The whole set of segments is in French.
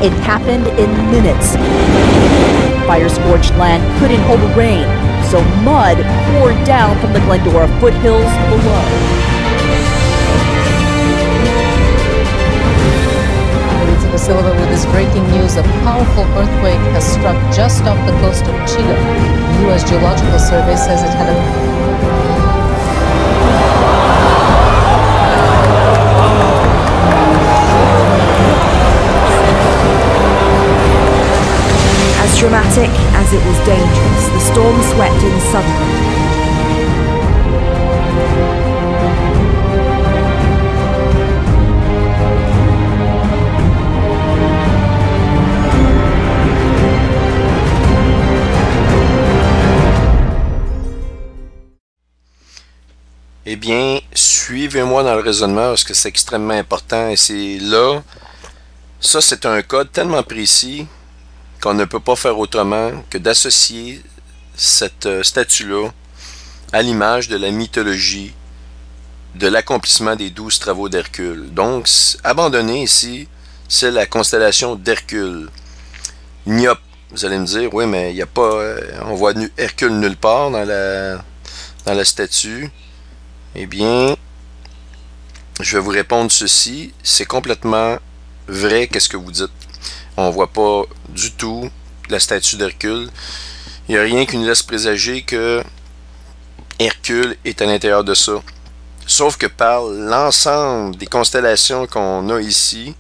It happened in minutes. Fire-scorched land couldn't hold rain, so mud poured down from the Glendora foothills below. Silva with this breaking news. A powerful earthquake has struck just off the coast of Chile. The U.S. Geological Survey says it had a... As dramatic as it was dangerous, the storm swept in suddenly. Eh bien, suivez-moi dans le raisonnement parce que c'est extrêmement important et c'est là, ça c'est un code tellement précis qu'on ne peut pas faire autrement que d'associer cette statue-là à l'image de la mythologie de l'accomplissement des 12 travaux d'Hercule. Donc, abandonné ici, c'est la constellation d'Hercule. Il n'y a, vous allez me dire, oui, mais il n'y a pas, on voit Hercule nulle part dans la statue. Eh bien, je vais vous répondre ceci, c'est complètement vrai qu'est-ce que vous dites. On ne voit pas du tout la statue d'Hercule. Il n'y a rien qui nous laisse présager que Hercule est à l'intérieur de ça. Sauf que par l'ensemble des constellations qu'on a ici,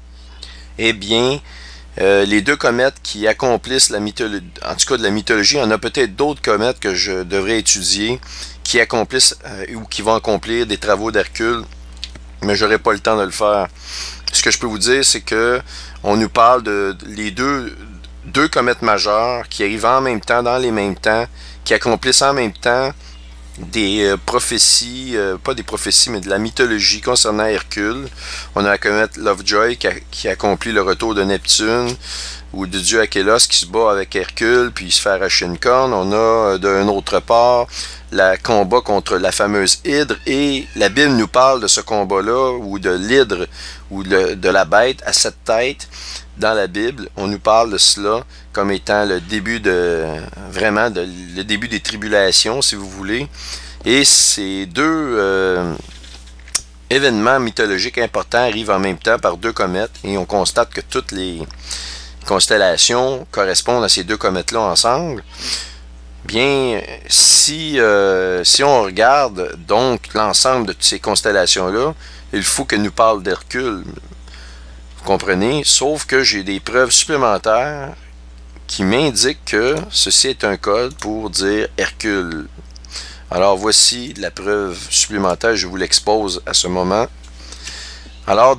eh bien, les deux comètes qui accomplissent la mythologie, en tout cas de la mythologie, il y en a peut-être d'autres comètes que je devrais étudier, qui accomplissent ou qui vont accomplir des travaux d'Hercule, mais j'aurai pas le temps de le faire. Ce que je peux vous dire, c'est que on nous parle de les deux comètes majeures qui arrivent en même temps, dans les mêmes temps, qui accomplissent en même temps des prophéties, pas des prophéties, mais de la mythologie concernant Hercule. On a la comète Lovejoy qui accomplit le retour de Neptune, ou de dieu Achélos qui se bat avec Hercule, puis il se fait arracher une corne. On a d'un autre part le combat contre la fameuse hydre, et la Bible nous parle de ce combat-là, ou de l'hydre, ou de la bête à 7 têtes. Dans la Bible, on nous parle de cela comme étant le début le début des tribulations, si vous voulez. Et ces deux événements mythologiques importants arrivent en même temps par deux comètes, et on constate que toutes les constellations correspondent à ces deux comètes-là ensemble. Bien, si on regarde donc l'ensemble de toutes ces constellations-là, il faut qu'elles nous parlent d'Hercule. Vous comprenez? Sauf que j'ai des preuves supplémentaires qui m'indiquent que ceci est un code pour dire Hercule. Alors voici la preuve supplémentaire, je vous l'expose à ce moment. Alors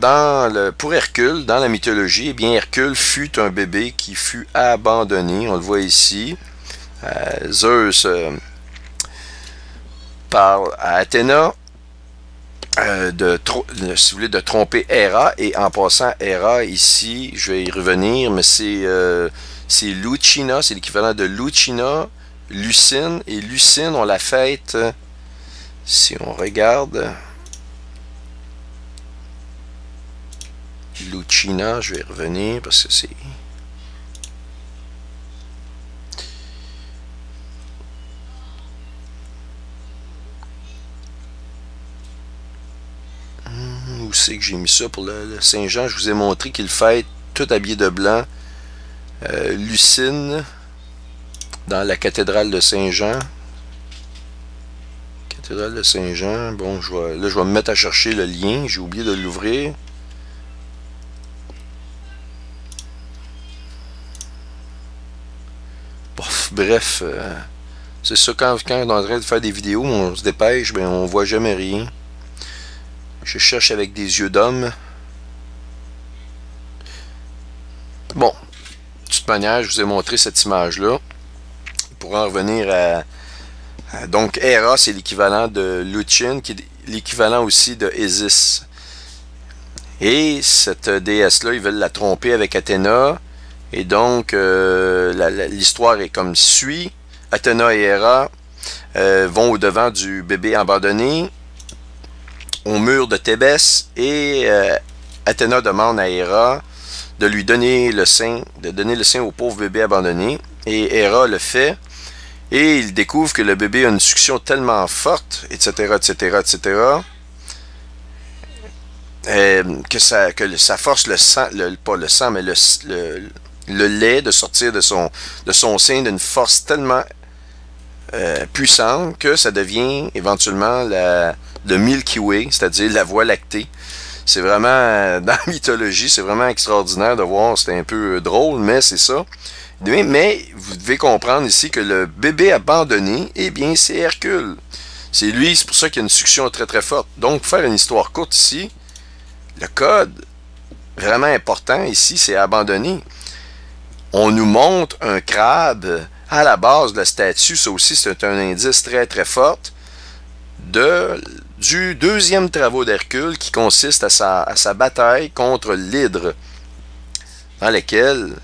pour Hercule, dans la mythologie, eh bien Hercule fut un bébé qui fut abandonné, on le voit ici. Zeus parle à Athéna si vous voulez, de tromper Héra, et en passant Héra ici, je vais y revenir, mais c'est Lucina, c'est l'équivalent de Lucina, Lucine, et Lucine on la fête, si on regarde Lucina, je vais y revenir parce que c'est où c'est que j'ai mis ça pour le Saint-Jean. Je vous ai montré qu'il fête tout habillé de blanc Lucine dans la cathédrale de Saint-Jean. Cathédrale de Saint-Jean. Bon, je vais me mettre à chercher le lien, j'ai oublié de l'ouvrir. Bref, c'est ça, quand on est en train de faire des vidéos, on se dépêche, ben on voit jamais rien. Je cherche avec des yeux d'homme. Bon, de toute manière, je vous ai montré cette image-là. Pour en revenir donc, Héra, c'est l'équivalent de Lucine, qui est l'équivalent aussi de Isis. Et cette déesse-là, ils veulent la tromper avec Athéna. Et donc, l'histoire est comme suit. Athéna et Héra vont au-devant du bébé abandonné au mur de Thébès, et Athéna demande à Héra de lui donner le sein, au pauvre bébé abandonné. Et Héra le fait. Et il découvre que le bébé a une succion tellement forte, etc., etc., etc., que ça force le sang, pas le sang, mais le lait de sortir de son sein d'une force tellement puissante que ça devient éventuellement le Milky Way, c'est-à-dire la Voie lactée. C'est vraiment, dans la mythologie, c'est vraiment extraordinaire de voir, c'est un peu drôle, mais c'est ça. Mais vous devez comprendre ici que le bébé abandonné, eh bien, c'est Hercule. C'est lui, c'est pour ça qu'il y a une succion très très forte. Donc, pour faire une histoire courte ici, le code vraiment important ici, c'est abandonné. On nous montre un crabe à la base de la statue. Ça aussi, c'est un indice très très fort du deuxième travaux d'Hercule qui consiste à sa bataille contre l'hydre, dans laquelle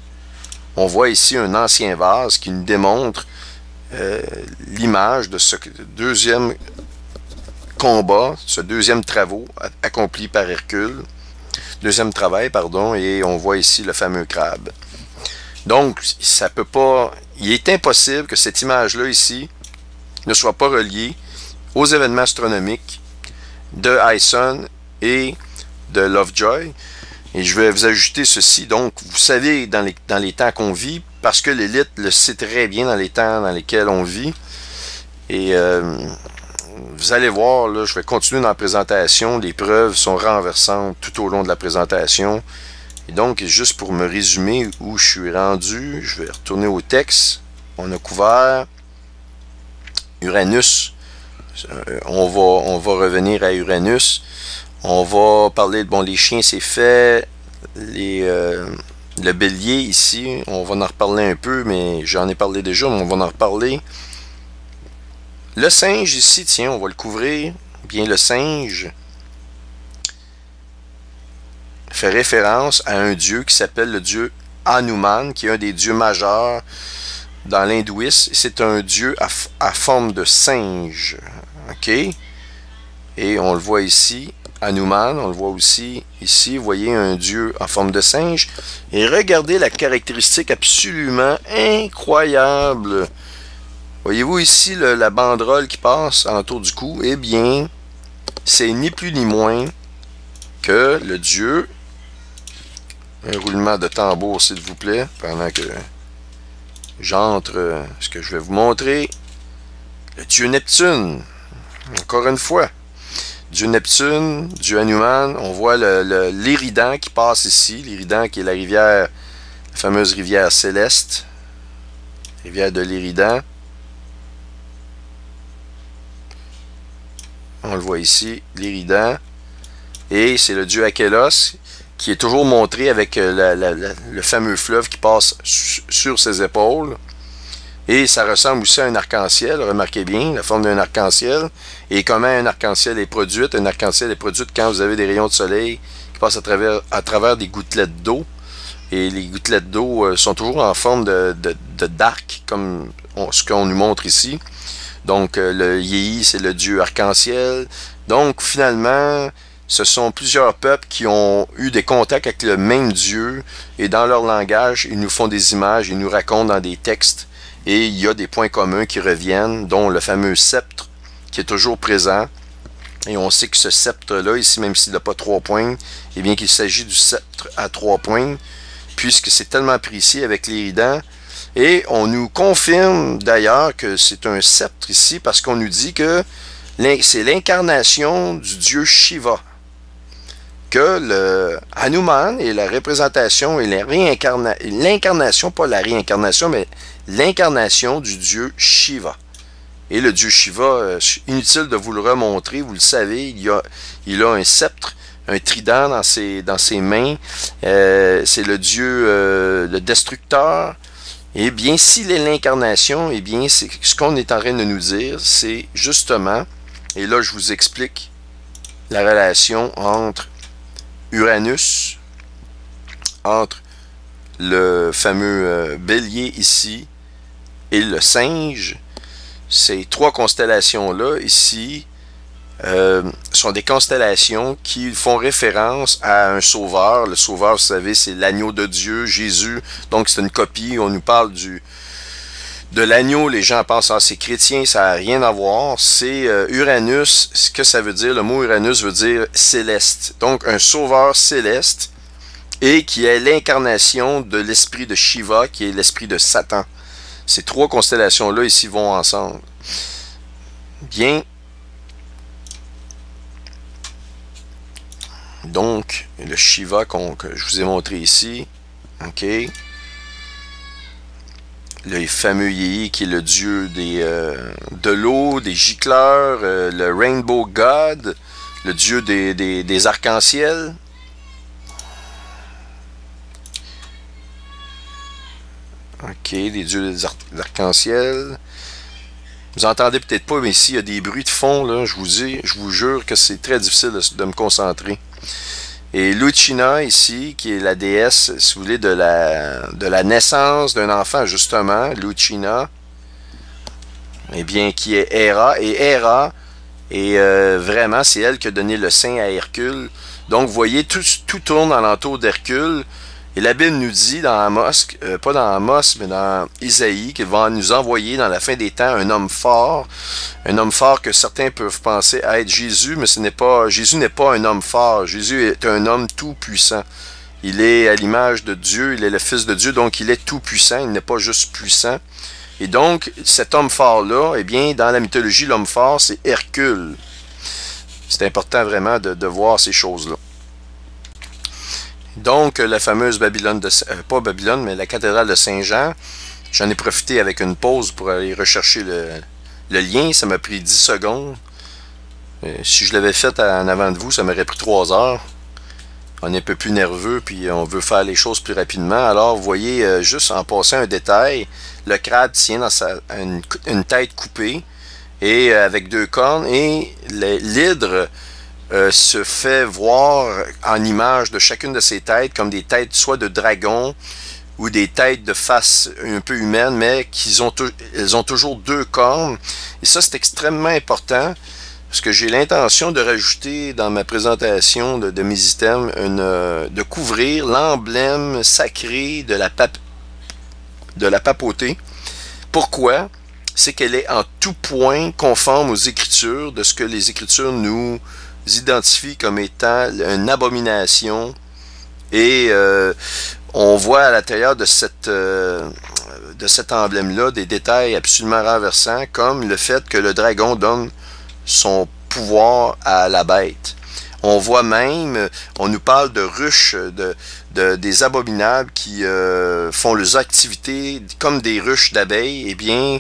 on voit ici un ancien vase qui nous démontre l'image de ce deuxième combat, ce deuxième travail accompli par Hercule. Deuxième travail, pardon, et on voit ici le fameux crabe. Donc, ça peut pas. Il est impossible que cette image-là ici ne soit pas reliée aux événements astronomiques de Hyson et de Lovejoy. Et je vais vous ajouter ceci. Donc, vous savez, dans les temps qu'on vit, parce que l'élite le sait très bien dans les temps dans lesquels on vit. Et vous allez voir, là, je vais continuer dans la présentation. Les preuves sont renversantes tout au long de la présentation. Et donc, juste pour me résumer où je suis rendu, je vais retourner au texte. On a couvert Uranus. On va revenir à Uranus. On va parler de, bon, les chiens, c'est fait. Le bélier ici, on va en reparler un peu, mais j'en ai parlé déjà, mais on va en reparler. Le singe ici, tiens, on va le couvrir. Bien, le singe fait référence à un dieu qui s'appelle le dieu Hanuman, qui est un des dieux majeurs dans l'hindouisme. C'est un dieu à forme de singe. OK? Et on le voit ici, Hanuman, on le voit aussi ici, vous voyez un dieu en forme de singe. Et regardez la caractéristique absolument incroyable. Voyez-vous ici la banderole qui passe autour du cou? Eh bien, c'est ni plus ni moins que le dieu. Un roulement de tambour, s'il vous plaît, pendant que j'entre ce que je vais vous montrer. Le dieu Neptune. Encore une fois. Dieu Neptune, Dieu Hanuman. On voit l'Éridan qui passe ici. L'Éridan qui est la fameuse rivière céleste. Rivière de l'Éridan. On le voit ici, l'Éridan. Et c'est le dieu Achelos qui est toujours montré avec le fameux fleuve qui passe sur ses épaules. Et ça ressemble aussi à un arc-en-ciel, remarquez bien, la forme d'un arc-en-ciel. Et comment un arc-en-ciel est produit? Un arc-en-ciel est produit quand vous avez des rayons de soleil qui passent à travers des gouttelettes d'eau. Et les gouttelettes d'eau sont toujours en forme d'arc, comme ce qu'on nous montre ici. Donc, le Yéhi, c'est le dieu arc-en-ciel. Donc, finalement, ce sont plusieurs peuples qui ont eu des contacts avec le même Dieu. Et dans leur langage, ils nous font des images, ils nous racontent dans des textes. Et il y a des points communs qui reviennent, dont le fameux sceptre, qui est toujours présent. Et on sait que ce sceptre-là, ici, même s'il n'a pas 3 points, eh bien qu'il s'agit du sceptre à 3 points, puisque c'est tellement précis avec l'Éridan. Et on nous confirme d'ailleurs que c'est un sceptre ici, parce qu'on nous dit que c'est l'incarnation du dieu Shiva. Que le Hanuman est la représentation et l'incarnation, pas la réincarnation, mais l'incarnation du dieu Shiva. Et le dieu Shiva, inutile de vous le remontrer, vous le savez, il a un sceptre, un trident dans ses mains. C'est le dieu, le destructeur. Eh bien, s'il est l'incarnation, eh bien, c'est ce qu'on est en train de nous dire, c'est justement, et là je vous explique la relation entre Uranus, entre le fameux bélier ici et le singe. Ces 3 constellations-là, ici, sont des constellations qui font référence à un sauveur. Le sauveur, vous savez, c'est l'agneau de Dieu, Jésus. Donc c'est une copie. On nous parle de l'agneau. Les gens pensent, ah, c'est chrétien, ça n'a rien à voir. C'est Uranus. Ce que ça veut dire, le mot Uranus veut dire céleste. Donc un sauveur céleste et qui est l'incarnation de l'esprit de Shiva, qui est l'esprit de Satan. Ces trois constellations-là ici vont ensemble. Bien. Donc, le Shiva que je vous ai montré ici. OK. Le fameux Yei qui est le dieu de l'eau, des gicleurs, le Rainbow God, le dieu des arcs-en-ciel. OK, les dieux des arcs-en-ciel. Vous entendez peut-être pas, mais ici, il y a des bruits de fond, là, je vous jure que c'est très difficile de me concentrer. Et Lucina, ici, qui est la déesse, si vous voulez, de la naissance d'un enfant, justement, Lucina, eh bien, qui est Héra. Et Héra, vraiment, c'est elle qui a donné le sein à Hercule. Donc, vous voyez, tout tourne alentour d'Hercule. Et la Bible nous dit dans Amos, pas dans Amos, mais dans Isaïe, qu'il va nous envoyer dans la fin des temps un homme fort que certains peuvent penser être Jésus, mais Jésus n'est pas un homme fort. Jésus est un homme tout puissant. Il est à l'image de Dieu, il est le Fils de Dieu, donc il est tout puissant, il n'est pas juste puissant. Et donc, cet homme fort-là, eh bien, dans la mythologie, l'homme fort, c'est Hercule. C'est important vraiment de voir ces choses-là. Donc, la fameuse Babylone, pas Babylone, mais la cathédrale de Saint-Jean, j'en ai profité avec une pause pour aller rechercher le lien. Ça m'a pris 10 secondes. Si je l'avais fait en avant de vous, ça m'aurait pris 3 heures. On est un peu plus nerveux, puis on veut faire les choses plus rapidement. Alors, vous voyez, juste en passant un détail, le crâne tient dans une tête coupée, et avec 2 cornes, et l'hydre se fait voir en image de chacune de ces têtes comme des têtes soit de dragon ou des têtes de face un peu humaines, mais elles ont toujours 2 cornes. Et ça, c'est extrêmement important parce que j'ai l'intention de rajouter dans ma présentation de mes items, de couvrir l'emblème sacré de la papauté. Pourquoi? C'est qu'elle est en tout point conforme aux Écritures, de ce que les Écritures nous identifie comme étant une abomination, et on voit à l'intérieur de cet emblème-là des détails absolument renversants, comme le fait que le dragon donne son pouvoir à la bête. On voit même, on nous parle de ruches, des abominables qui font leurs activités comme des ruches d'abeilles. Eh bien,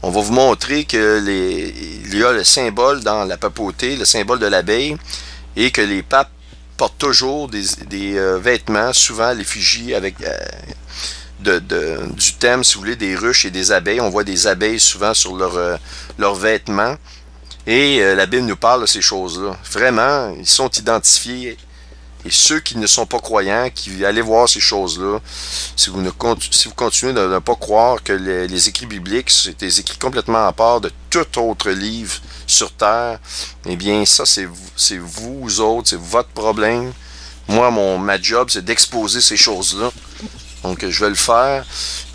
on va vous montrer que il y a le symbole dans la papauté, le symbole de l'abeille, et que les papes portent toujours des vêtements, souvent à l'effigie avec du thème, si vous voulez, des ruches et des abeilles. On voit des abeilles souvent sur leurs vêtements. Et la Bible nous parle de ces choses-là. Vraiment, ils sont identifiés. Et ceux qui ne sont pas croyants, qui allez voir ces choses-là, si vous continuez de ne pas croire que les écrits bibliques, c'est des écrits complètement à part de tout autre livre sur Terre, eh bien, ça, c'est vous autres, c'est votre problème. Moi, ma job, c'est d'exposer ces choses-là. Donc, je vais le faire.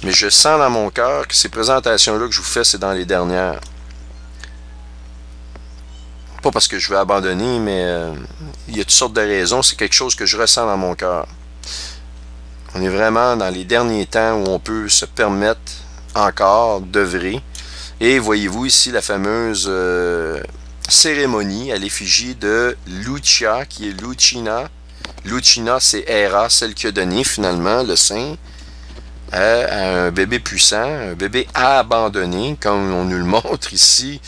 Mais je sens dans mon cœur que ces présentations-là que je vous fais, c'est dans les dernières. Pas parce que je vais abandonner, mais il y a toutes sortes de raisons. C'est quelque chose que je ressens dans mon cœur. On est vraiment dans les derniers temps où on peut se permettre encore d'œuvrer. Et voyez-vous ici la fameuse cérémonie à l'effigie de Lucia, qui est Lucina. Lucina, c'est Héra, celle qui a donné finalement le sein à un bébé puissant, un bébé abandonné, comme on nous le montre ici.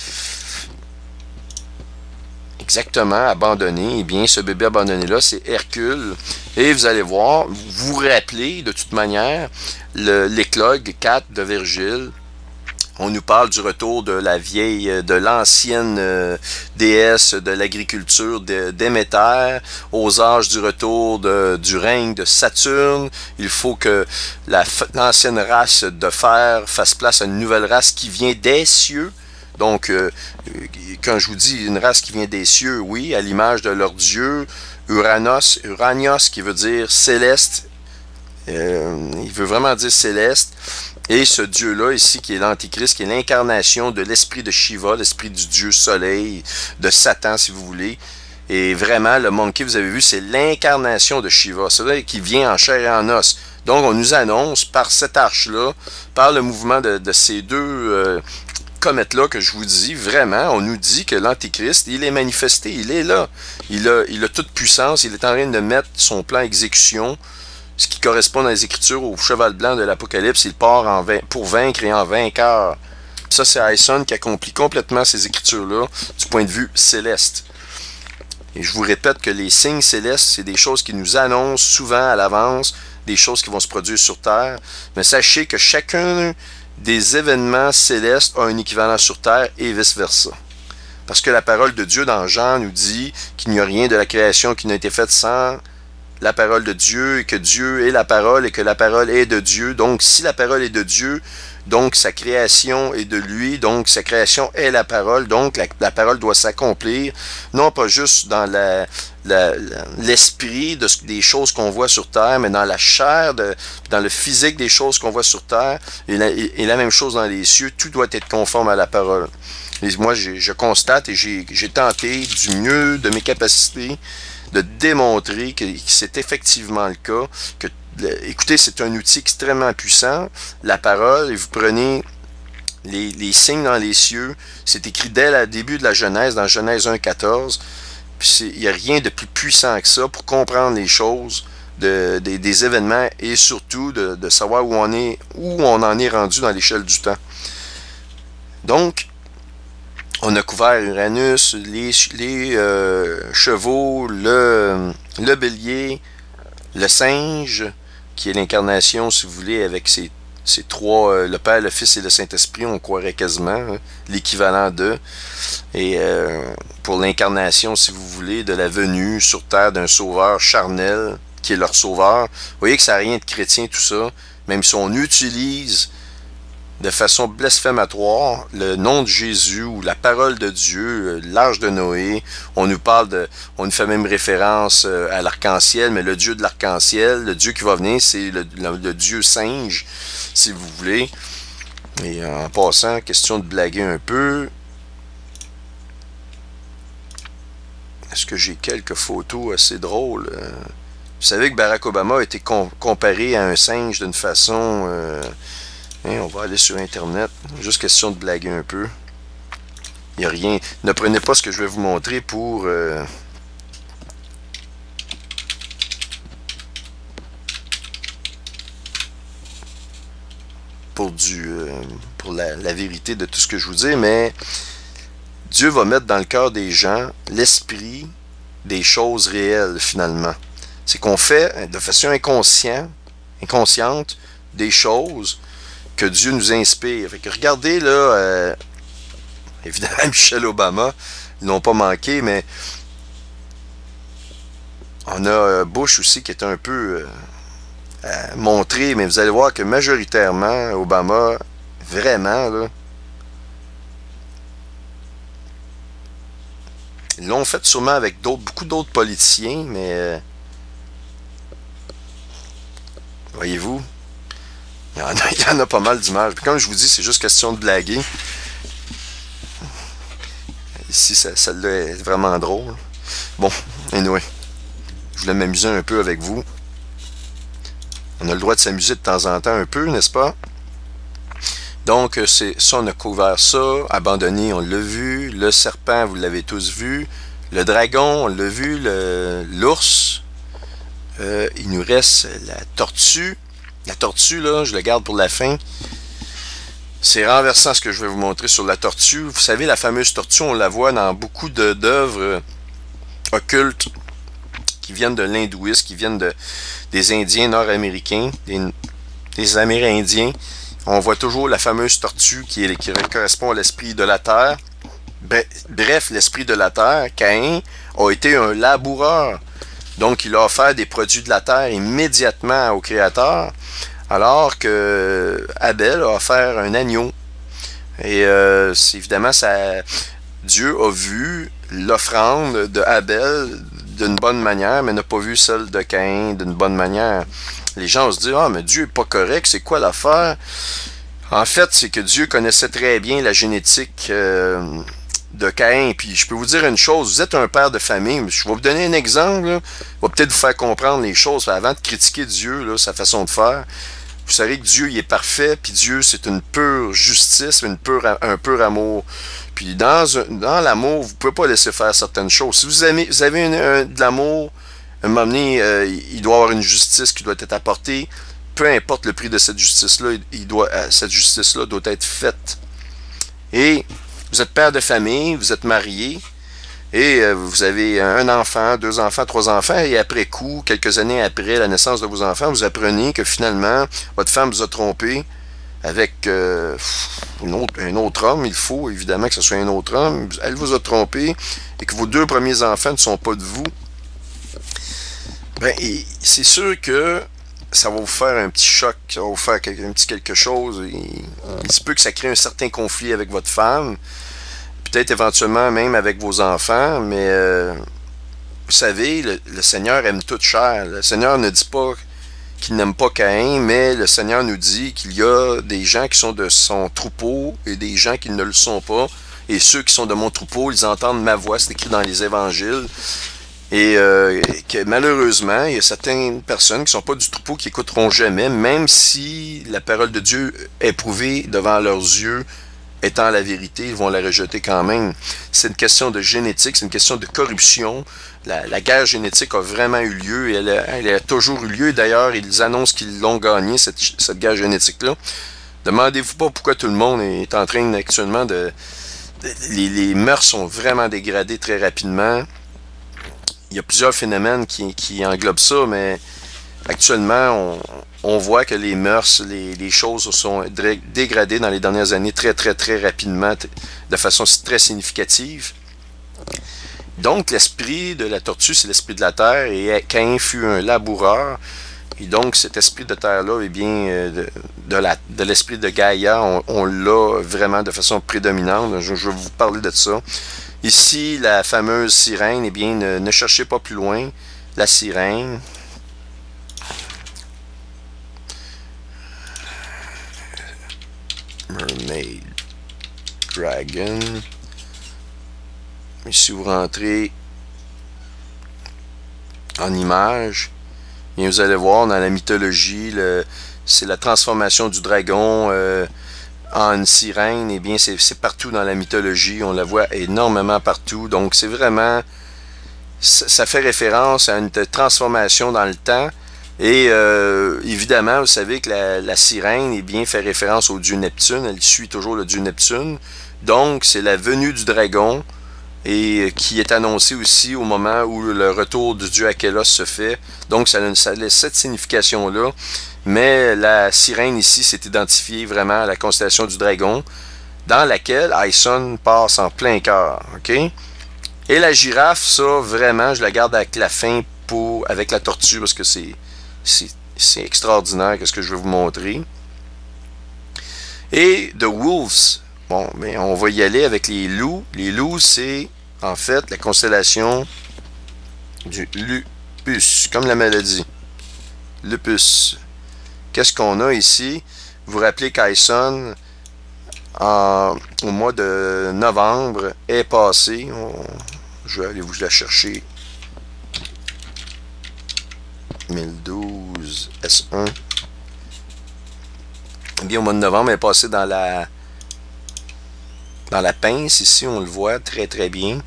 Exactement, abandonné. Eh bien, ce bébé abandonné-là, c'est Hercule. Et vous allez voir, vous vous rappelez de toute manière l'éclogue 4 de Virgile. On nous parle du retour de l'ancienne déesse de l'agriculture Déméter, aux âges du retour du règne de Saturne. Il faut que l'ancienne race de fer fasse place à une nouvelle race qui vient des cieux. Donc, quand je vous dis une race qui vient des cieux, oui, à l'image de leur dieu, Uranios, qui veut dire céleste. Il veut vraiment dire céleste. Et ce dieu-là ici, qui est l'Antichrist, qui est l'incarnation de l'esprit de Shiva, l'esprit du dieu soleil, de Satan, si vous voulez. Et vraiment, le monkey, vous avez vu, c'est l'incarnation de Shiva. C'est vrai qui vient en chair et en os. Donc, on nous annonce par cette arche-là, par le mouvement de ces deux comètes-là que je vous dis, vraiment, on nous dit que l'Antichrist, il est manifesté, il est là. Il a toute puissance, il est en train de mettre son plan à exécution, ce qui correspond dans les Écritures au cheval blanc de l'Apocalypse. Il part pour vaincre et en vainqueur. Ça, c'est Hyson qui accomplit complètement ces Écritures-là du point de vue céleste. Et je vous répète que les signes célestes, c'est des choses qui nous annoncent souvent à l'avance, des choses qui vont se produire sur Terre. Mais sachez que chacun des événements célestes a un équivalent sur Terre et vice-versa. Parce que la parole de Dieu dans Jean nous dit qu'il n'y a rien de la création qui n'a été faite sans la parole de Dieu, et que Dieu est la parole et que la parole est de Dieu. Donc, si la parole est de Dieu, donc sa création est de lui, donc sa création est la parole, donc la parole doit s'accomplir, non pas juste dans l'esprit des choses qu'on voit sur Terre, mais dans la chair, dans le physique des choses qu'on voit sur Terre, et la même chose dans les cieux, tout doit être conforme à la parole. Et moi, je constate et j'ai tenté du mieux de mes capacités de démontrer que c'est effectivement le cas, que écoutez, c'est un outil extrêmement puissant, la parole, et vous prenez les signes dans les cieux, c'est écrit dès le début de la Genèse, dans Genèse 1,14, puis il n'y a rien de plus puissant que ça pour comprendre les choses, des événements, et surtout de savoir où on en est rendu dans l'échelle du temps. Donc, on a couvert Uranus, les chevaux, le bélier, le singe, qui est l'incarnation, si vous voulez, avec ces trois, le Père, le Fils et le Saint-Esprit, on croirait quasiment, hein, l'équivalent d'eux. Et pour l'incarnation, si vous voulez, de la venue sur terre d'un sauveur charnel, qui est leur sauveur. Vous voyez que ça n'a rien de chrétien tout ça, même si on utilise de façon blasphématoire le nom de Jésus ou la parole de Dieu, l'arche de Noé. On nous fait même référence à l'arc-en-ciel, mais le Dieu de l'arc-en-ciel, le Dieu qui va venir, c'est le Dieu singe, si vous voulez. Et en passant, question de blaguer un peu. Est-ce que j'ai quelques photos assez drôles? Vous savez que Barack Obama a été comparé à un singe d'une façon... on va aller sur Internet. Juste question de blaguer un peu. Il n'y a rien. Ne prenez pas ce que je vais vous montrer pour... pour la vérité de tout ce que je vous dis, mais Dieu va mettre dans le cœur des gens l'esprit des choses réelles, finalement. C'est qu'on fait de façon inconsciente des choses que Dieu nous inspire. Fait que regardez là, évidemment Michelle Obama, ils n'ont pas manqué, mais on a Bush aussi qui est un peu montré, mais vous allez voir que majoritairement, Obama, vraiment, là, ils l'ont fait sûrement avec beaucoup d'autres politiciens, mais voyez-vous, il y en a pas mal d'images. Comme je vous dis, c'est juste question de blaguer. Ici, celle-là est vraiment drôle. Bon, anyway, je voulais m'amuser un peu avec vous. On a le droit de s'amuser de temps en temps un peu, n'est-ce pas? Donc, ça, on a couvert ça. Abandonné, on l'a vu. Le serpent, vous l'avez tous vu. Le dragon, on l'a vu. L'ours. Il nous reste la tortue. La tortue, là, je la garde pour la fin. C'est renversant ce que je vais vous montrer sur la tortue. Vous savez, la fameuse tortue, on la voit dans beaucoup d'œuvres occultes qui viennent de l'hindouisme, qui viennent des Indiens nord-américains, des Amérindiens. On voit toujours la fameuse tortue qui correspond à l'esprit de la terre. Bref, l'esprit de la terre, Caïn, a été un laboureur. Donc, il a offert des produits de la terre immédiatement au Créateur, alors que Abel a offert un agneau. Et évidemment, Dieu a vu l'offrande de Abel d'une bonne manière, mais n'a pas vu celle de Caïn d'une bonne manière. Les gens vont se dire, ah, mais Dieu n'est pas correct, c'est quoi l'affaire? En fait, c'est que Dieu connaissait très bien la génétique de Caïn. Puis je peux vous dire une chose, vous êtes un père de famille, je vais vous donner un exemple, là, va peut-être vous faire comprendre les choses. Avant de critiquer Dieu, là, sa façon de faire, vous savez que Dieu il est parfait, puis Dieu c'est une pure justice, un pur amour. Puis dans l'amour, vous ne pouvez pas laisser faire certaines choses. Si vous avez de l'amour, à un moment donné, il doit y avoir une justice qui doit être apportée. Peu importe le prix de cette justice-là, cette justice-là doit être faite. Et vous êtes père de famille, vous êtes marié, et vous avez un enfant, 2 enfants, 3 enfants, et après coup, quelques années après la naissance de vos enfants, vous apprenez que finalement, votre femme vous a trompé avec un autre homme. Il faut évidemment que ce soit un autre homme. Elle vous a trompé, et que vos 2 premiers enfants ne sont pas de vous. Ben, c'est sûr que ça va vous faire un petit choc, ça va vous faire un petit quelque chose. Il se peut que ça crée un certain conflit avec votre femme, peut-être éventuellement même avec vos enfants, mais vous savez, le Seigneur aime toute chair. Le Seigneur ne dit pas qu'il n'aime pas Caïn, mais le Seigneur nous dit qu'il y a des gens qui sont de son troupeau et des gens qui ne le sont pas. Et ceux qui sont de mon troupeau, ils entendent ma voix, c'est écrit dans les évangiles. Et que malheureusement, il y a certaines personnes qui ne sont pas du troupeau qui n'écouteront jamais, même si la parole de Dieu est prouvée devant leurs yeux étant la vérité, ils vont la rejeter quand même. C'est une question de génétique, c'est une question de corruption. La guerre génétique a vraiment eu lieu et elle a toujours eu lieu. D'ailleurs, ils annoncent qu'ils l'ont gagnée, cette guerre génétique-là. Demandez-vous pas pourquoi tout le monde est en train actuellement les mœurs sont vraiment dégradées très rapidement. Il y a plusieurs phénomènes qui englobent ça, mais actuellement, on voit que les mœurs, les choses sont dégradées dans les dernières années très, très, très rapidement, de façon très significative. Donc, l'esprit de la tortue, c'est l'esprit de la terre, et Caïn fut un laboureur. Et donc, cet esprit de terre-là, eh bien, de l'esprit de Gaïa, on l'a vraiment de façon prédominante. Je vais vous parler de ça. Ici, la fameuse sirène, eh bien, ne cherchez pas plus loin. La sirène. Mermaid Dragon. Et si vous rentrez en image, bien, vous allez voir dans la mythologie, c'est la transformation du dragon en une sirène. Et bien, c'est partout dans la mythologie, on la voit énormément partout. Donc, c'est vraiment, ça fait référence à une transformation dans le temps. Et évidemment, vous savez que la sirène, eh bien, fait référence au dieu Neptune. Elle suit toujours le dieu Neptune. Donc, c'est la venue du dragon, et qui est annoncé aussi au moment où le retour du dieu Achelos se fait. Donc ça laisse cette signification-là. Mais la sirène ici s'est identifiée vraiment à la constellation du dragon, dans laquelle Aïson passe en plein cœur. Okay? Et la girafe, ça, vraiment, je la garde avec la fin avec la tortue, parce que c'est extraordinaire ce que je vais vous montrer. Et The Wolves, bon, mais on va y aller avec les loups. Les loups, c'est en fait la constellation du lupus, comme la maladie. Lupus. Qu'est-ce qu'on a ici? Vous vous rappelez qu'Aïson, au mois de novembre, est passé. Je vais aller vous la chercher. 1012 S1. Eh bien, au mois de novembre, elle est passée dans la pince, ici, on le voit très très bien.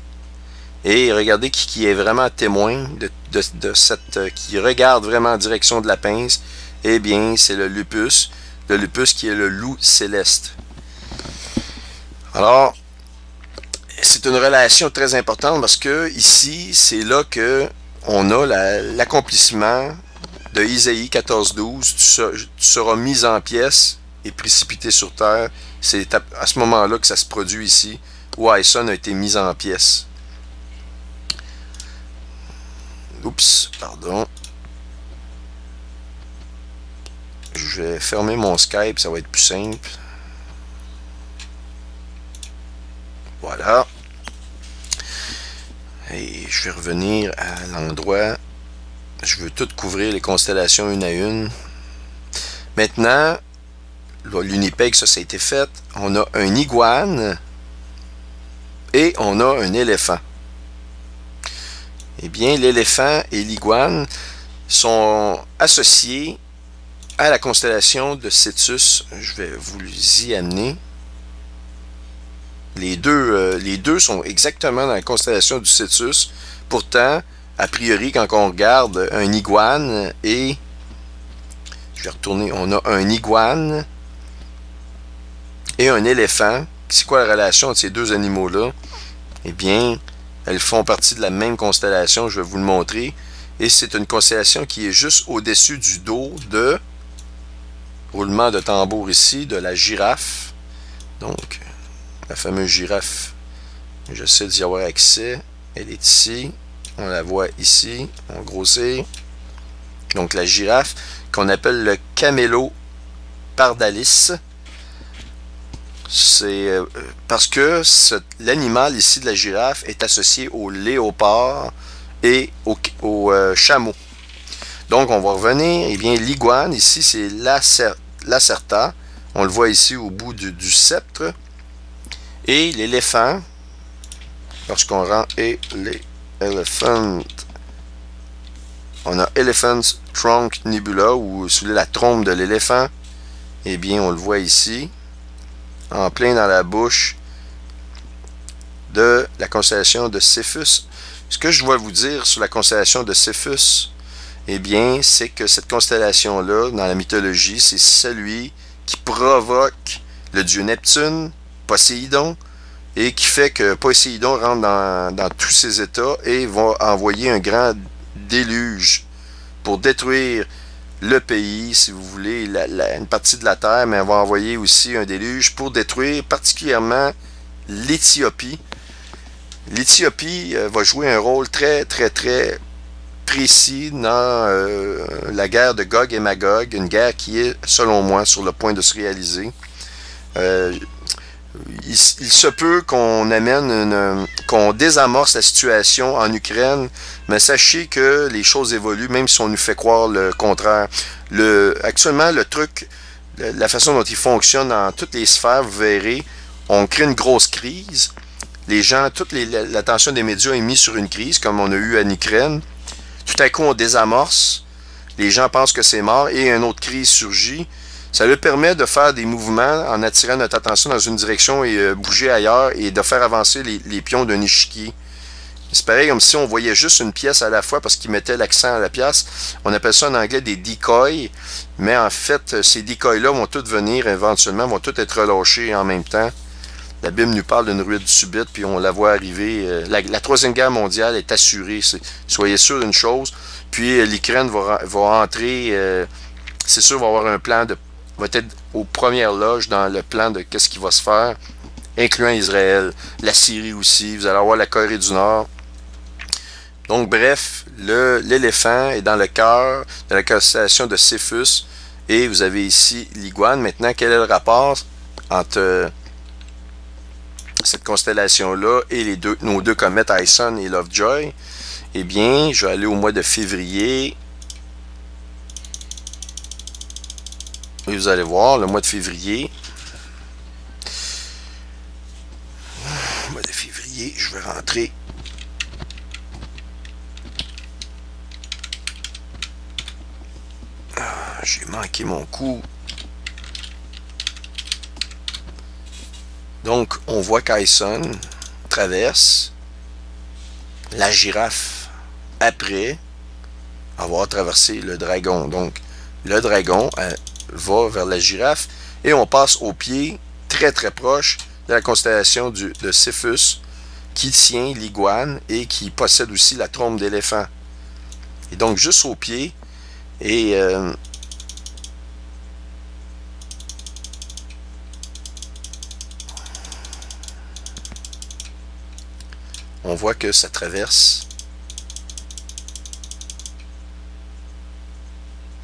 Et regardez qui est vraiment témoin de cette, qui regarde vraiment en direction de la pince. Eh bien, c'est le lupus qui est le loup céleste. Alors, c'est une relation très importante parce que ici, c'est là que on a l'accomplissement de Isaïe 14:12. Tu seras mis en pièces et précipité sur terre. C'est à ce moment-là que ça se produit ici, où Aïson a été mis en pièces. Oups, pardon. Je vais fermer mon Skype, ça va être plus simple. Voilà. Et je vais revenir à l'endroit. Je veux tout couvrir les constellations une à une. Maintenant, l'Unipeg, ça a été fait. On a un iguane et on a un éléphant. Eh bien, l'éléphant et l'iguane sont associés à la constellation de Cetus. Je vais vous y amener. Les deux sont exactement dans la constellation du Cetus. Pourtant, a priori, quand on regarde un iguane et... Je vais retourner. On a un iguane et un éléphant. C'est quoi la relation entre ces deux animaux-là? Eh bien, elles font partie de la même constellation. Je vais vous le montrer. Et c'est une constellation qui est juste au-dessus du dos de... Roulement de tambour ici, de la girafe. Donc... La fameuse girafe, j'essaie d'y avoir accès. Elle est ici. On la voit ici. On grossit. Donc la girafe, qu'on appelle le Camello pardalis. C'est parce que l'animal ici de la girafe est associé au léopard et au chameau. Donc on va revenir. Eh bien, l'iguane, ici, c'est l'Acerta. On le voit ici au bout du sceptre. Et l'éléphant, lorsqu'on rend elephant, on a Elephant Trunk Nebula, ou sous la trompe de l'éléphant. Eh bien, on le voit ici, en plein dans la bouche de la constellation de Cephus. Ce que je dois vous dire sur la constellation de Cephus, eh bien, c'est que cette constellation-là, dans la mythologie, c'est celui qui provoque le dieu Neptune, Poséidon, et qui fait que Poséidon rentre dans tous ses états et va envoyer un grand déluge pour détruire le pays, si vous voulez, une partie de la terre, mais elle va envoyer aussi un déluge pour détruire particulièrement l'Éthiopie. L'Éthiopie va jouer un rôle très précis dans la guerre de Gog et Magog, une guerre qui est, selon moi, sur le point de se réaliser. Il se peut qu'on qu'on désamorce la situation en Ukraine, mais sachez que les choses évoluent, même si on nous fait croire le contraire. Actuellement, le truc, la façon dont il fonctionne dans toutes les sphères, vous verrez, on crée une grosse crise. Les gens, l'attention des médias est mise sur une crise, comme on a eu en Ukraine. Tout à coup, on désamorce. Les gens pensent que c'est mort et une autre crise surgit. Ça lui permet de faire des mouvements en attirant notre attention dans une direction et bouger ailleurs et de faire avancer les pions d'un échiquier. C'est pareil comme si on voyait juste une pièce à la fois parce qu'il mettait l'accent à la pièce. On appelle ça en anglais des decoys, mais en fait, ces decoys-là vont tous venir éventuellement, vont tous être relâchés en même temps. La Bible nous parle d'une ruine subite, puis on la voit arriver. La Troisième Guerre mondiale est assurée, soyez sûr d'une chose. Puis l'Ukraine va entrer, c'est sûr, va avoir un plan va être aux premières loges dans le plan de qu'est-ce qui va se faire, incluant Israël, la Syrie aussi, vous allez avoir la Corée du Nord. Donc bref, l'éléphant est dans le cœur de la constellation de Cephus, et vous avez ici l'iguane. Maintenant, quel est le rapport entre cette constellation-là et nos deux comètes Ison et Lovejoy? Eh bien, je vais aller au mois de février. Et vous allez voir, le mois de février. Le mois de février, je vais rentrer. J'ai manqué mon coup. Donc, on voit qu'Ison traverse la girafe après avoir traversé le dragon. Donc, le dragon va vers la girafe et on passe au pied très proche de la constellation de Cephus qui tient l'iguane et qui possède aussi la trompe d'éléphant. Et donc juste au pied et on voit que ça traverse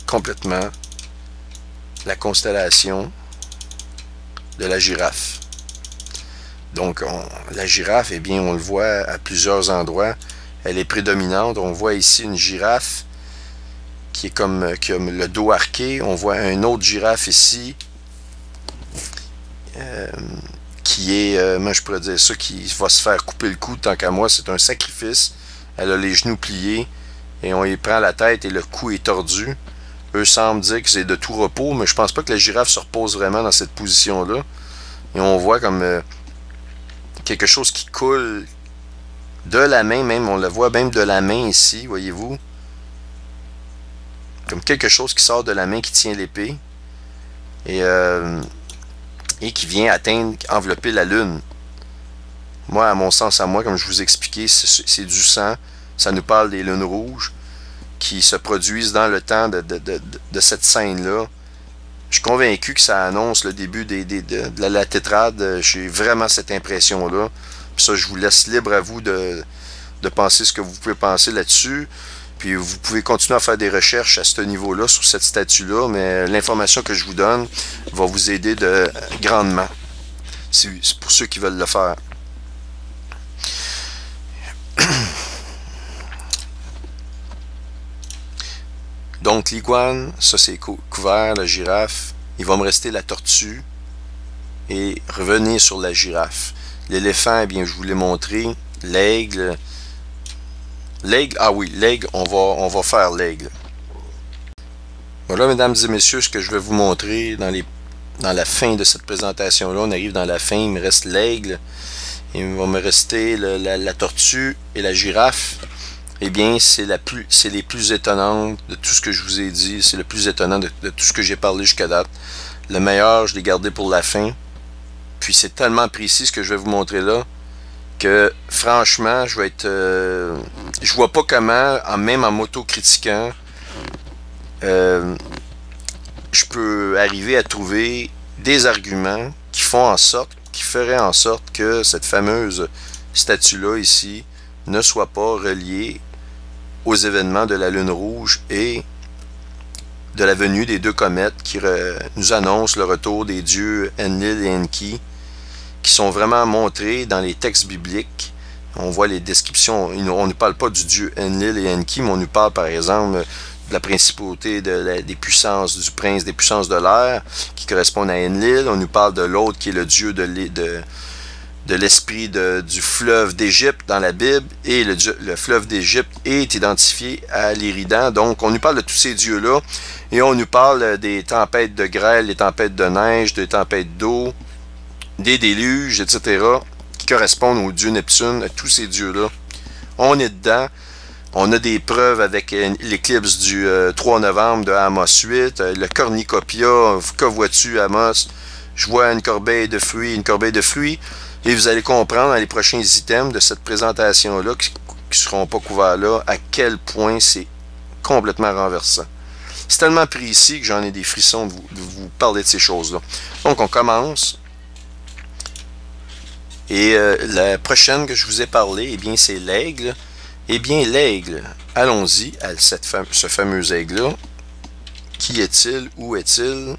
complètement la constellation de la girafe. Donc, la girafe, eh bien, on le voit à plusieurs endroits. Elle est prédominante. On voit ici une girafe qui est qui a le dos arqué. On voit une autre girafe ici qui est, moi je pourrais dire ça, qui va se faire couper le cou. Tant qu'à moi, c'est un sacrifice. Elle a les genoux pliés et on y prend la tête et le cou est tordu. Eux semblent dire que c'est de tout repos, mais je pense pas que la girafe se repose vraiment dans cette position-là. Et on voit comme quelque chose qui coule de la main, même on le voit même de la main ici, voyez-vous. Comme quelque chose qui sort de la main qui tient l'épée et qui vient atteindre, envelopper la lune. Moi, à mon sens, à moi, comme je vous expliquais, c'est du sang. Ça nous parle des lunes rouges qui se produisent dans le temps de cette scène-là. Je suis convaincu que ça annonce le début de la tétrade. J'ai vraiment cette impression-là. Puis ça, je vous laisse libre à vous de penser ce que vous pouvez penser là-dessus. Puis vous pouvez continuer à faire des recherches à ce niveau-là, sur cette statue-là, mais l'information que je vous donne va vous aider grandement. C'est pour ceux qui veulent le faire. Donc l'iguane, ça c'est couvert, la girafe. Il va me rester la tortue et revenir sur la girafe. L'éléphant, eh bien, je vous l'ai montré. L'aigle. L'aigle, ah oui, l'aigle, on va faire l'aigle. Voilà, mesdames et messieurs, ce que je vais vous montrer dans la fin de cette présentation-là. On arrive dans la fin, il me reste l'aigle. Il va me rester la tortue et la girafe. Eh bien, c'est les plus étonnantes de tout ce que je vous ai dit. C'est le plus étonnant de tout ce que j'ai parlé jusqu'à date. Le meilleur, je l'ai gardé pour la fin. Puis c'est tellement précis ce que je vais vous montrer là, que franchement, je vois pas comment, même en m'auto-critiquant, je peux arriver à trouver des arguments qui feraient en sorte que cette fameuse statue-là ici ne soit pas reliée aux événements de la Lune rouge et de la venue des deux comètes qui nous annoncent le retour des dieux Enlil et Enki, qui sont vraiment montrés dans les textes bibliques. On voit les descriptions, on ne parle pas du dieu Enlil et Enki, mais on nous parle par exemple de la principauté des puissances, du prince des puissances de l'air, qui correspondent à Enlil. On nous parle de l'autre qui est le dieu de l'esprit du fleuve d'Égypte dans la Bible, et le fleuve d'Égypte est identifié à l'Éridan. Donc on nous parle de tous ces dieux-là, et on nous parle des tempêtes de grêle, des tempêtes de neige, des tempêtes d'eau, des déluges, etc., qui correspondent au dieu Neptune, à tous ces dieux-là. On est dedans. On a des preuves avec l'éclipse du 3 novembre de Amos 8, le cornucopia. Que vois-tu, Amos? Je vois une corbeille de fruits, et vous allez comprendre dans les prochains items de cette présentation-là, qui ne seront pas couverts là, à quel point c'est complètement renversant. C'est tellement précis que j'en ai des frissons de vous parler de ces choses-là. Donc on commence. Et la prochaine que je vous ai parlé, eh bien c'est l'aigle. Eh bien l'aigle, allons-y à ce fameux aigle-là. Qui est-il? Où est-il?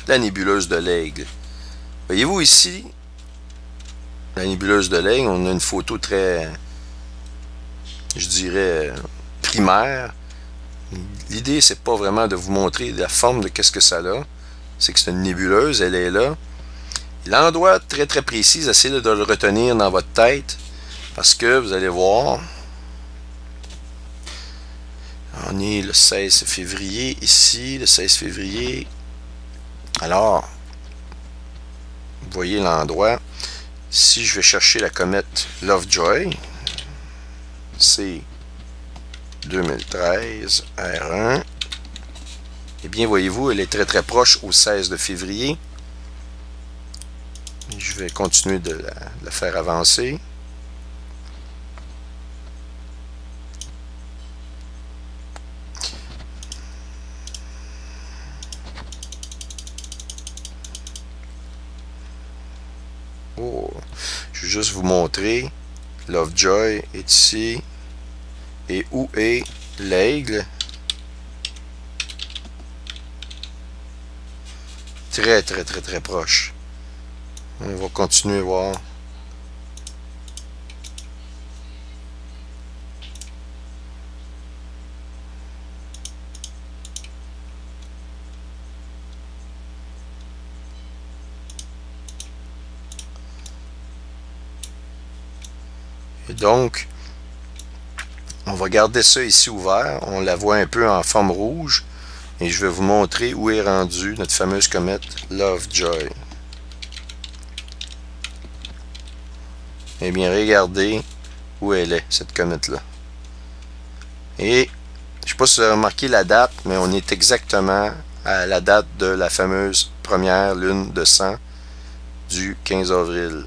La nébuleuse de l'aigle. Voyez-vous ici, la nébuleuse de l'aigle, on a une photo très, je dirais, primaire. L'idée, c'est pas vraiment de vous montrer la forme de qu'est-ce que ça a. C'est que c'est une nébuleuse, elle est là. L'endroit très très précis, essayez de le retenir dans votre tête, parce que vous allez voir, on est le 16 février ici, le 16 février. Alors, vous voyez l'endroit. Si je vais chercher la comète Lovejoy, c'est 2013 R1. Eh bien, voyez-vous, elle est très très proche au 16 de février. Je vais continuer de la faire avancer. Oh, je vais juste vous montrer. Lovejoy est ici. Et où est l'aigle? Très très très très proche. On va continuer à voir. Et donc, on va garder ça ici ouvert. On la voit un peu en forme rouge. Et je vais vous montrer où est rendue notre fameuse comète Lovejoy. Eh bien, regardez où elle est, cette comète-là. Et, je ne sais pas si vous avez remarqué la date, mais on est exactement à la date de la fameuse première lune de sang du 15 avril.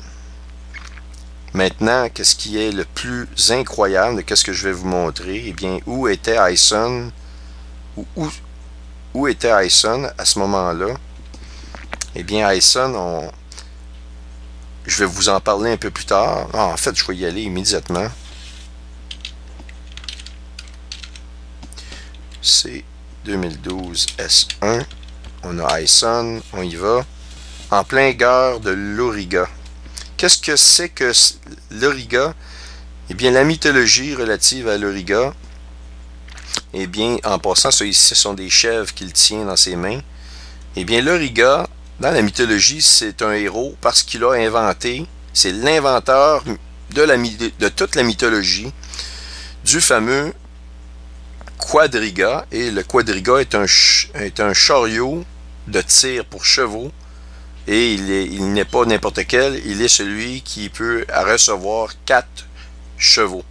Maintenant, qu'est-ce qui est le plus incroyable de qu'est-ce que je vais vous montrer? Eh bien, où était Ison? Où était Ison à ce moment-là? Eh bien, Ison, je vais vous en parler un peu plus tard. Ah, en fait, je vais y aller immédiatement. C'est 2012 S1. On a Ison, on y va. En plein cœur de l'Auriga. Qu'est-ce que c'est que l'Auriga? Eh bien, la mythologie relative à l'Auriga, eh bien, en passant, ce sont des chèvres qu'il tient dans ses mains. Eh bien, l'Auriga, dans la mythologie, c'est un héros parce qu'il a inventé, c'est l'inventeur de toute la mythologie du fameux quadriga. Et le quadriga est un chariot de tir pour chevaux. Et il n'est pas n'importe quel, il est celui qui peut recevoir 4 chevaux.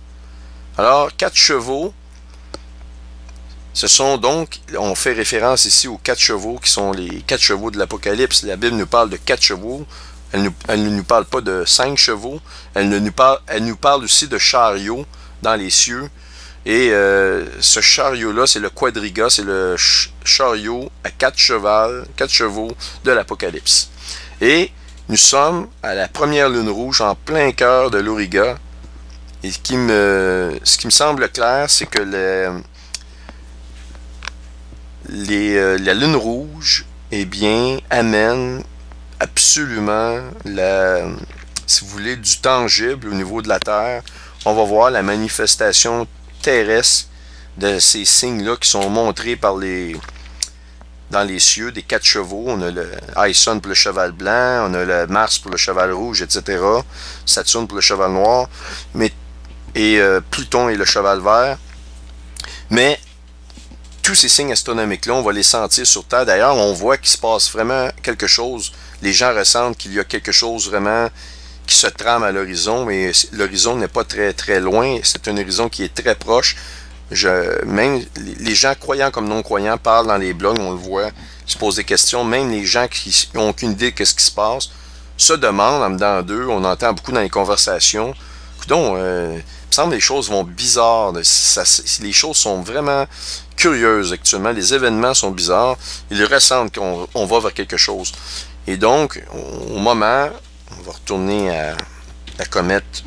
Alors, 4 chevaux, ce sont donc, on fait référence ici aux 4 chevaux qui sont les 4 chevaux de l'Apocalypse. La Bible nous parle de 4 chevaux, elle ne nous parle pas de 5 chevaux, elle nous parle aussi de chariots dans les cieux. Et ce chariot-là, c'est le quadriga, c'est le chariot à 4 chevaux de l'Apocalypse. Et nous sommes à la première lune rouge en plein cœur de l'Auriga. Et ce qui me semble clair, c'est que la lune rouge, eh bien, amène absolument, si vous voulez, du tangible au niveau de la Terre. On va voir la manifestation terrestre de ces signes-là qui sont montrés dans les cieux des 4 chevaux. On a le Ison pour le cheval blanc, on a le Mars pour le cheval rouge, etc. Saturne pour le cheval noir, et Pluton et le cheval vert. Mais tous ces signes astronomiques-là, on va les sentir sur Terre. D'ailleurs, on voit qu'il se passe vraiment quelque chose. Les gens ressentent qu'il y a quelque chose vraiment qui se trame à l'horizon, mais l'horizon n'est pas très très loin. C'est un horizon qui est très proche. Même les gens croyants comme non-croyants parlent dans les blogs, on le voit, se posent des questions. Même les gens qui n'ont aucune idée de ce qui se passe se demandent en dedans d'eux. On entend beaucoup dans les conversations. Donc, il me semble que les choses vont bizarres. Les choses sont vraiment curieuses actuellement. Les événements sont bizarres. Ils ressentent qu'on va vers quelque chose. Et donc, au moment, on va retourner à la comète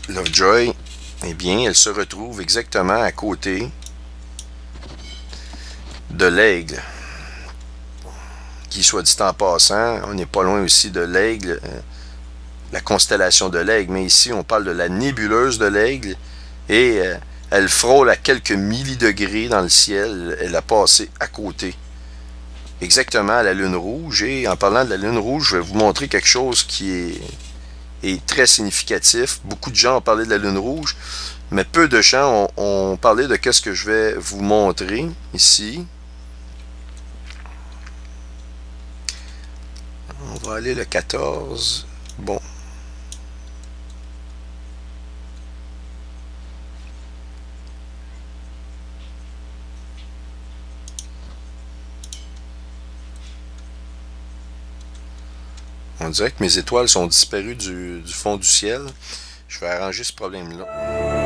Lovejoy, eh bien, elle se retrouve exactement à côté de l'Aigle. Qui, soit dit en passant, on n'est pas loin aussi de l'Aigle, la constellation de l'Aigle, mais ici, on parle de la nébuleuse de l'Aigle, et elle frôle à quelques millidegrés dans le ciel, elle a passé à côté. Exactement à la Lune rouge, et en parlant de la Lune rouge, je vais vous montrer quelque chose qui est très significatif. Beaucoup de gens ont parlé de la Lune rouge, mais peu de gens ont parlé de ce que je vais vous montrer ici. On va aller le 14. Bon. On dirait que mes étoiles sont disparues du fond du ciel. Je vais arranger ce problème-là.